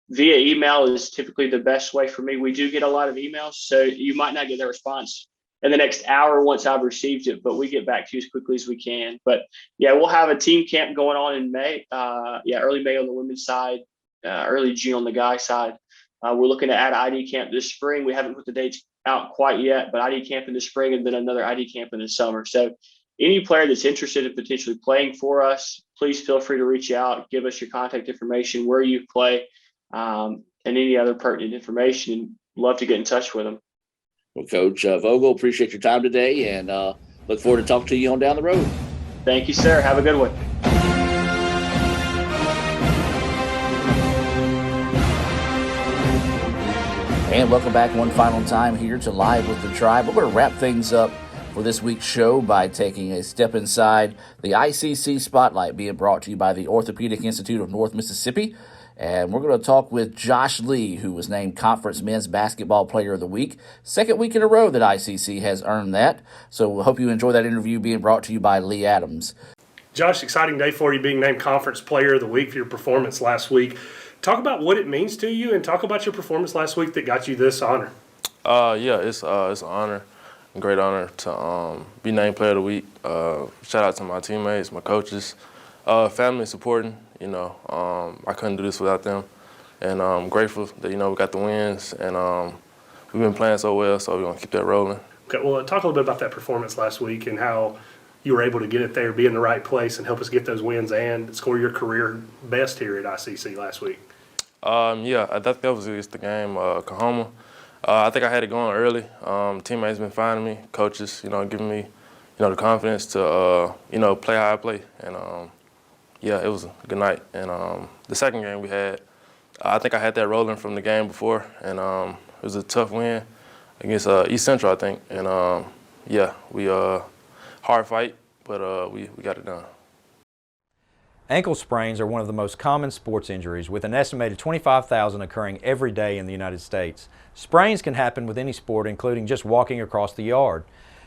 Via email is typically the best way for me. We do get a lot of emails, so you might not get a response in the next hour once I've received it, but we get back to you as quickly as we can. But yeah, we'll have a team camp going on in May. Early May on the women's side, early June on the guys side. We're looking to add ID camp this spring. We haven't put the dates out quite yet, but ID camp in the spring and then another ID camp in the summer. So any player that's interested in potentially playing for us, please feel free to reach out, give us your contact information, where you play, and any other pertinent information. Love to get in touch with them. Well, Coach Vogel, appreciate your time today, and look forward to talking to you on down the road. Thank you, sir. Have a good one. And welcome back one final time here to Live with the Tribe. We're going to wrap things up for this week's show by taking a step inside the ICC Spotlight, being brought to you by the Orthopedic Institute of North Mississippi. And we're going to talk with Josh Lee, who was named Conference Men's Basketball Player of the Week. Second week in a row that ICC has earned that. So we hope you enjoy that interview being brought to you by Lee Adams. Josh, exciting day for you being named Conference Player of the Week for your performance last week. Talk about what it means to you and talk about your performance last week that got you this honor. It's an honor, a great honor to be named Player of the Week. Shout out to my teammates, my coaches, family supporting. I couldn't do this without them. And I'm grateful that, we got the wins and we've been playing so well, so we're going to keep that rolling. Okay, well, talk a little bit about that performance last week and how you were able to get it there, be in the right place, and help us get those wins and score your career best here at ICC last week. I thought that was against the game, Oklahoma. I think I had it going early. Teammates been finding me, coaches, giving me, the confidence to, play how I play. And, it was a good night. And the second game we had, I think I had that rolling from the game before, and it was a tough win against East Central, I think. And, we hard fight, but we got it done. Ankle sprains are one of the most common sports injuries, with an estimated 25,000 occurring every day in the United States. Sprains can happen with any sport, including just walking across the yard.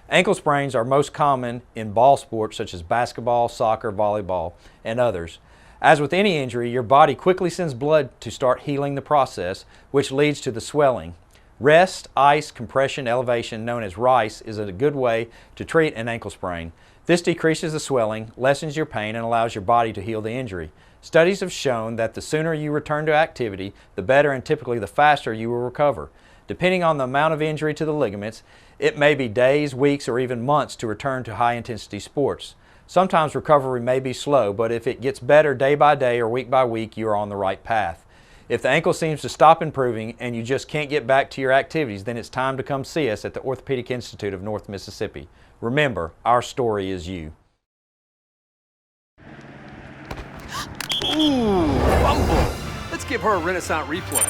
Ankle sprains are most common in ball sports such as basketball, soccer, volleyball, and others. As with any injury, your body quickly sends blood to start healing the process, which leads to the swelling. Rest, ice, compression, elevation, known as RICE, is a good way to treat an ankle sprain. This decreases the swelling, lessens your pain, and allows your body to heal the injury. Studies have shown that the sooner you return to activity, the better and typically the faster you will recover. Depending on the amount of injury to the ligaments, it may be days, weeks, or even months to return to high-intensity sports. Sometimes recovery may be slow, but if it gets better day by day or week by week, you are on the right path. If the ankle seems to stop improving and you just can't get back to your activities, then it's time to come see us at the Orthopedic Institute of North Mississippi. Remember, our story is you. Ooh, fumble. Let's give her a Renaissance replay.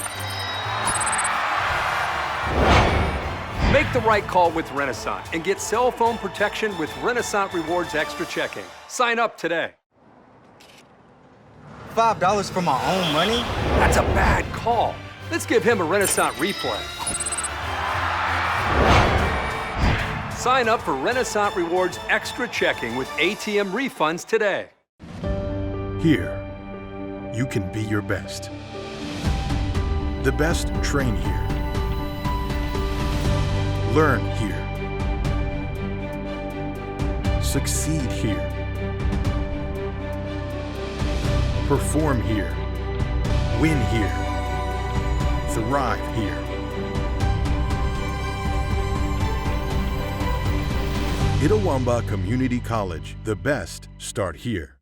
Make the right call with Renaissance and get cell phone protection with Renaissance Rewards Extra Checking. Sign up today. $5 for my own money? That's a bad call. Let's give him a Renaissance replay. Sign up for Renaissance Rewards Extra Checking with ATM refunds today. Here, you can be your best. The best train here. Learn here. Succeed here. Perform here. Win here. Thrive here. Itawamba Community College. The best start here.